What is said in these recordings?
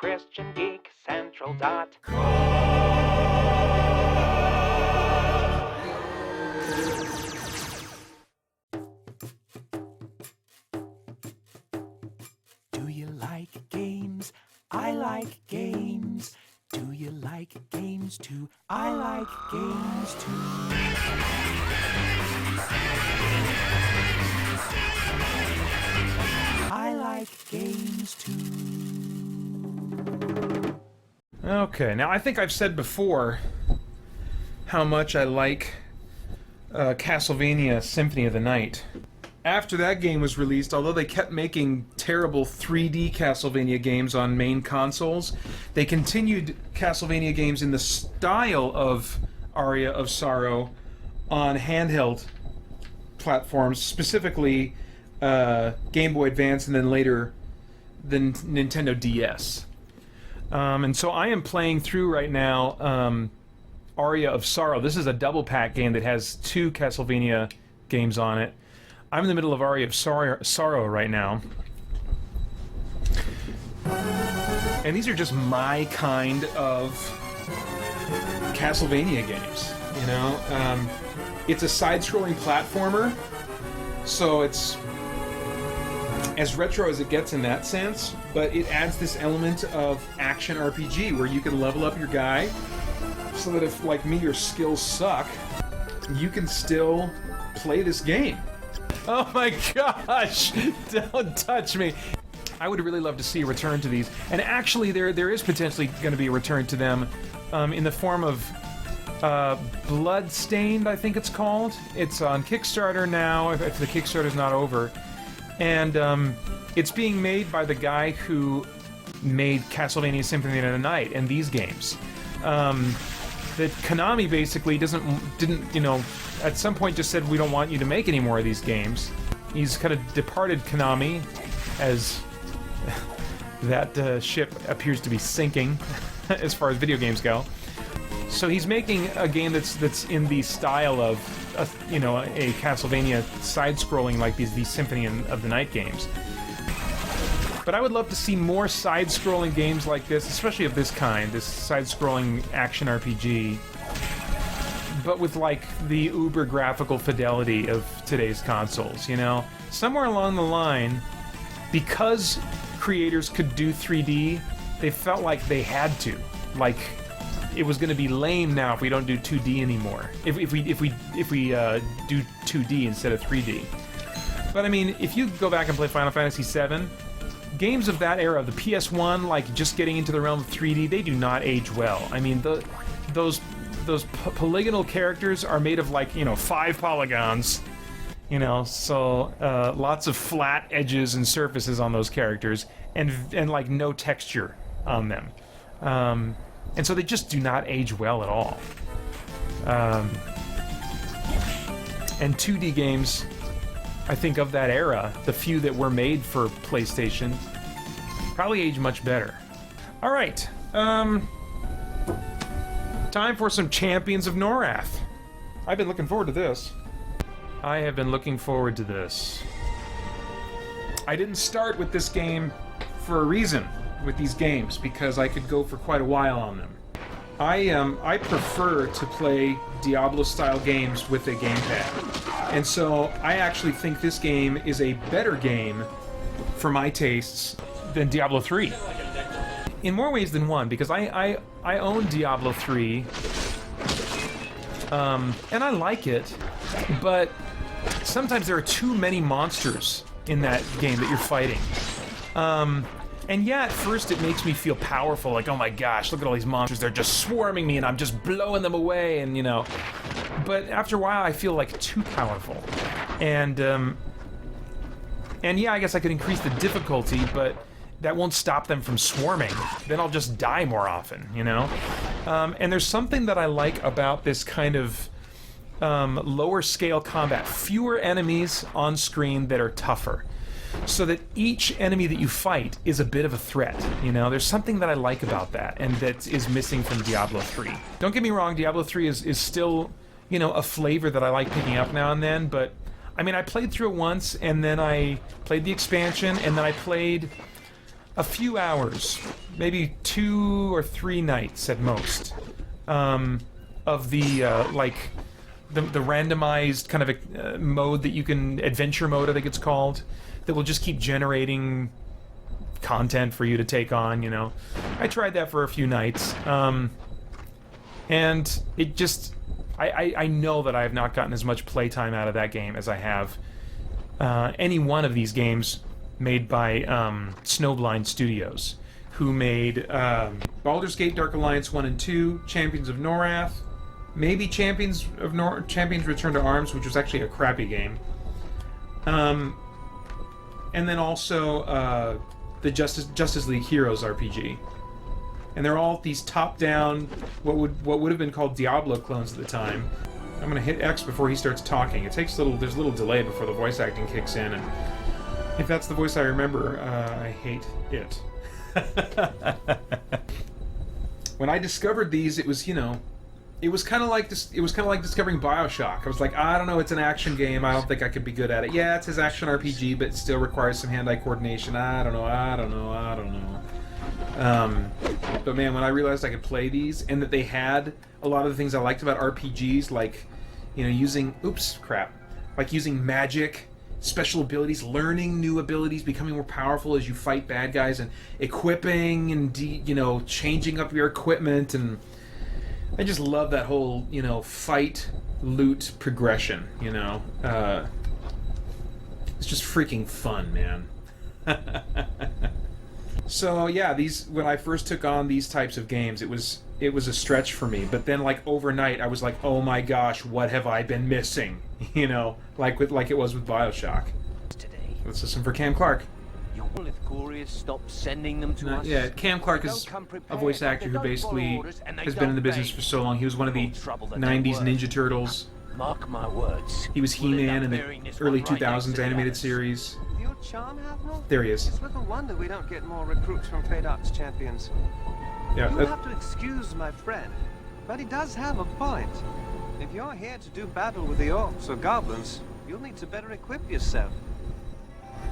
ChristianGeekCentral.com. Do you like games? I like games. Do you like games too? I like games too. I like games too. Okay, now I think I've said before how much I like Castlevania Symphony of the Night. After that game was released, although they kept making terrible 3D Castlevania games on main consoles, they continued Castlevania games in the style of Aria of Sorrow on handheld platforms, specifically Game Boy Advance and then later the Nintendo DS. And so I am playing through right now Aria of Sorrow. This is a double pack game that has 2 Castlevania games on it. I'm in the middle of Aria of Sorrow right now. And these are just my kind of Castlevania games, you know? It's a side-scrolling platformer, so it's as retro as it gets in that sense, but it adds this element of action RPG where you can level up your guy so that if, like me, your skills suck, you can still play this game. Oh my gosh! Don't touch me! I would really love to see a return to these. And actually, there is potentially going to be a return to them in the form of Bloodstained, I think it's called. It's on Kickstarter now, if the Kickstarter's not over. And it's being made by the guy who made Castlevania Symphony of the Night and these games. That Konami basically didn't, you know, at some point just said, we don't want you to make any more of these games. He's kind of departed Konami as that ship appears to be sinking as far as video games go. So he's making a game that's in the style of, you know, a Castlevania side-scrolling like these Symphony of the Night games. But I would love to see more side-scrolling games like this, especially of this kind, this side-scrolling action RPG, but with, like, the uber graphical fidelity of today's consoles, you know? Somewhere along the line, because creators could do 3D, they felt like they had to. Like, it was going to be lame now if we don't do 2D anymore. If we do 2D instead of 3D. But I mean, if you go back and play Final Fantasy VII, games of that era, the PS1, like just getting into the realm of 3D, they do not age well. I mean, those polygonal characters are made of, like, you know, 5 polygons. You know, so lots of flat edges and surfaces on those characters, and like no texture on them. And so they just do not age well at all. And 2D games, I think of that era, the few that were made for PlayStation, probably age much better. All right, time for some Champions of Norrath. I've been looking forward to this. I have been looking forward to this. I didn't start with this game for a reason, with these games, because I could go for quite a while on them. I prefer to play Diablo-style games with a gamepad. And so I actually think this game is a better game, for my tastes, than Diablo 3. In more ways than one, because I own Diablo 3, and I like it, but sometimes there are too many monsters in that game that you're fighting. And yeah, at first it makes me feel powerful, like, oh my gosh, look at all these monsters, they're just swarming me and I'm just blowing them away, and you know. But after a while I feel like too powerful. And yeah, I guess I could increase the difficulty, but that won't stop them from swarming. Then I'll just die more often, you know? And there's something that I like about this kind of lower scale combat. Fewer enemies on screen that are tougher. So that each enemy that you fight is a bit of a threat, you know? There's something that I like about that, and that is missing from Diablo 3. Don't get me wrong, Diablo 3 is still, you know, a flavor that I like picking up now and then, but, I mean, I played through it once, and then I played the expansion, and then I played a few hours, maybe 2 or 3 nights at most, of the like the randomized kind of a mode that you can, adventure mode I think it's called, that will just keep generating content for you to take on, you know. I tried that for a few nights, and it just, I know that I have not gotten as much playtime out of that game as I have any one of these games made by Snowblind Studios, who made Baldur's Gate Dark Alliance 1 and 2, Champions of Norrath, maybe Champions Return to Arms, which was actually a crappy game, and then also the Justice League Heroes RPG. And they're all these top-down, what would have been called Diablo clones at the time. I'm gonna hit X before he starts talking. It takes there's a little delay before the voice acting kicks in, and if that's the voice I remember, I hate it. When I discovered these, it was, you know, it was kind of like discovering BioShock. I was like, I don't know, it's an action game. I don't think I could be good at it. Yeah, it says action RPG, but it still requires some hand-eye coordination. I don't know. But man, when I realized I could play these, and that they had a lot of the things I liked about RPGs, like, you know, using using magic, special abilities, learning new abilities, becoming more powerful as you fight bad guys, and equipping and you know, changing up your equipment, and I just love that whole, you know, fight loot progression, you know. It's just freaking fun, man. So yeah, when I first took on these types of games, it was a stretch for me. But then, like, overnight, I was like, oh my gosh, what have I been missing? You know, like it was with BioShock. Today. Let's listen for Cam Clark. Stop sending them to us. Yeah, Cam Clark is a voice actor who basically has been in the business for so long. He was one of the 90s Ninja Turtles. Mark my words. He was He-Man in the early 2000s animated series. Your charm, Admiral? There he is. It's little wonder we don't get more recruits from Fate Arts champions. Yeah. You'll have to excuse my friend, but he does have a point. If you're here to do battle with the orcs or goblins, you'll need to better equip yourself.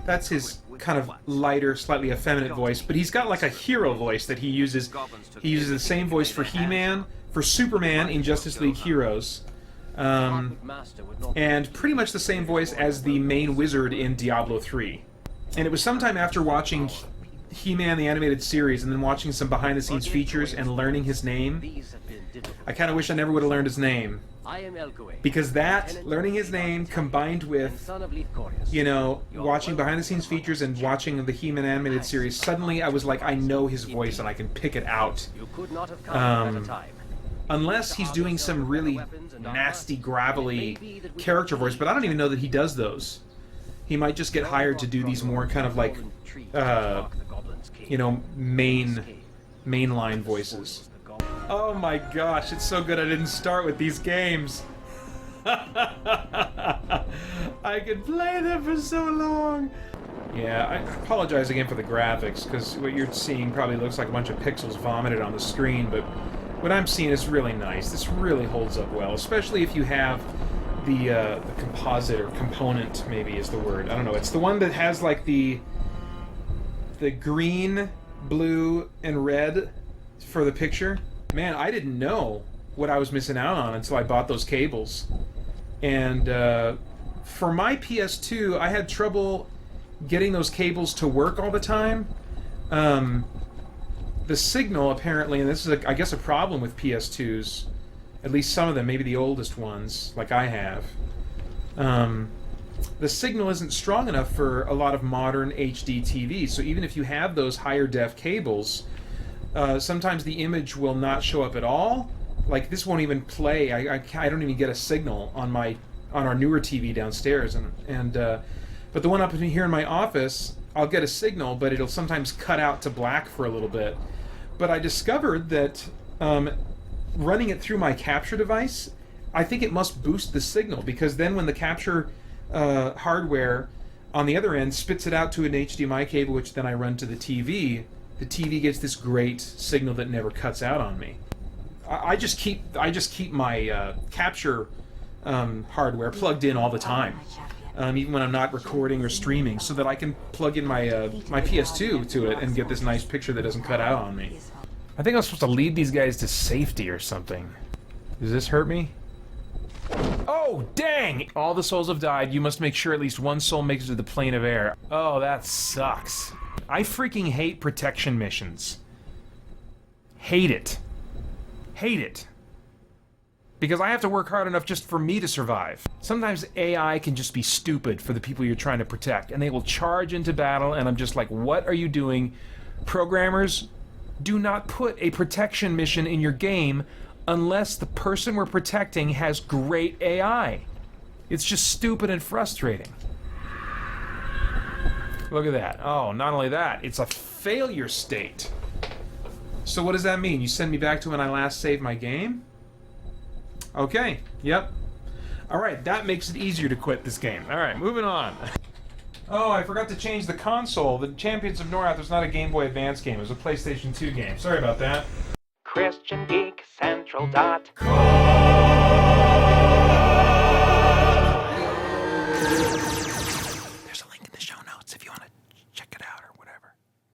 That's his kind of lighter, slightly effeminate voice, but he's got like a hero voice that he uses. He uses the same voice for He-Man, for Superman in Justice League Heroes, and pretty much the same voice as the main wizard in Diablo 3. And it was sometime after watching He-Man the animated series and then watching some behind-the-scenes features and learning his name, I kind of wish I never would have learned his name. Because learning his name combined with, you know, watching behind-the-scenes features and watching the He-Man animated series, suddenly I was like, I know his voice and I can pick it out. Unless he's doing some really nasty, gravelly character voice, but I don't even know that he does those. He might just get hired to do these more kind of like, you know, mainline voices. Oh my gosh, it's so good I didn't start with these games. I could play them for so long. Yeah, I apologize again for the graphics, because what you're seeing probably looks like a bunch of pixels vomited on the screen, but what I'm seeing is really nice. This really holds up well, especially if you have the composite, or component maybe is the word. I don't know. It's the one that has like the green, blue, and red for the picture. Man, I didn't know what I was missing out on until I bought those cables. And for my PS2, I had trouble getting those cables to work all the time. The signal, apparently, and this is, I guess, a problem with PS2s, at least some of them, maybe the oldest ones, like I have, the signal isn't strong enough for a lot of modern HD TVs. So even if you have those higher def cables, sometimes the image will not show up at all. Like, this won't even play. I don't even get a signal on our newer TV downstairs, but the one up here in my office, I'll get a signal, but it'll sometimes cut out to black for a little bit. But I discovered that running it through my capture device, I think it must boost the signal, because then when the capture hardware on the other end spits it out to an HDMI cable, which then I run to the TV gets this great signal that never cuts out on me. I just keep my capture hardware plugged in all the time. even when I'm not recording or streaming, so that I can plug in my my PS2 to it and get this nice picture that doesn't cut out on me. I think I was supposed to lead these guys to safety or something. Does this hurt me? Oh, dang! All the souls have died. You must make sure at least one soul makes it to the plane of air. Oh, that sucks. I freaking hate protection missions. Hate it. Hate it. Because I have to work hard enough just for me to survive. Sometimes AI can just be stupid for the people you're trying to protect, and they will charge into battle, and I'm just like, what are you doing? Programmers, do not put a protection mission in your game unless the person we're protecting has great AI. It's just stupid and frustrating. Look at that. Oh, not only that, it's a failure state. So what does that mean? You send me back to when I last saved my game? Okay, yep. Alright, that makes it easier to quit this game. Alright, moving on. Oh, I forgot to change the console. The Champions of Norrath was not a Game Boy Advance game, it was a PlayStation 2 game. Sorry about that. ChristianGeekCentral.com